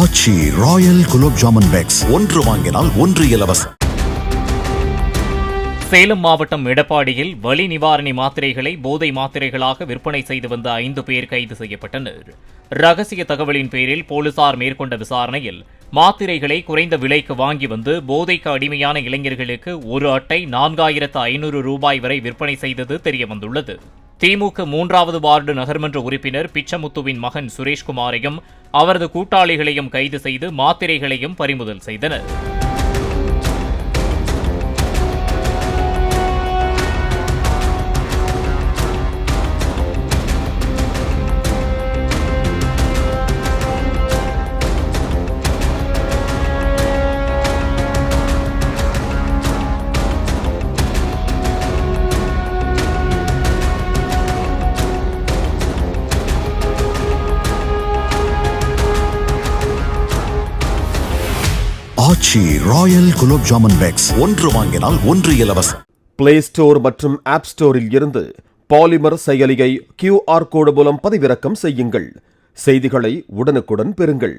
ஆச்சி Royal gulab jamun packs ஒன்று வாங்கினால் ஒன்று இலவசம். சேலம் மாவட்டம் எடப்பாடியில் வலி நிவாரணி மாத்திரைகளை போதை மாத்திரைகளாக விற்பனை செய்து வந்த 5 பேர் கைது செய்யப்பட்டனர். ரகசிய தகவலின் பேரில் போலீசார் மேற்கொண்ட விசாரணையில் மாத்திரைகளை குறைந்த விலைக்கு வாங்கி வந்து போதைக்கு அடிமையான இளைஞர்களுக்கு ஒரு அட்டை 4500 ரூபாய் வரை விற்பனை செய்தது தெரியவந்துள்ளது. திமுக 3வது வார்டு நகர்மன்ற உறுப்பினர் பிச்சமுத்துவின் மகன் சுரேஷ்குமாரையும் அவரது கூட்டாளிகளையும் கைது செய்து மாத்திரைகளையும் பறிமுதல் செய்தனர். ஆச்சி ராயல் குலோப் ஜாமுன் பேக்ஸ் ஒன்று வாங்கினால் ஒன்று இலவசம். பிளே ஸ்டோர் மற்றும் ஆப் ஸ்டோரில் இருந்து பாலிமர் செயலியை QR கோடு மூலம் பதிவிறக்கம் செய்யுங்கள். செய்திகளை உடனுக்குடன் பெறுங்கள்.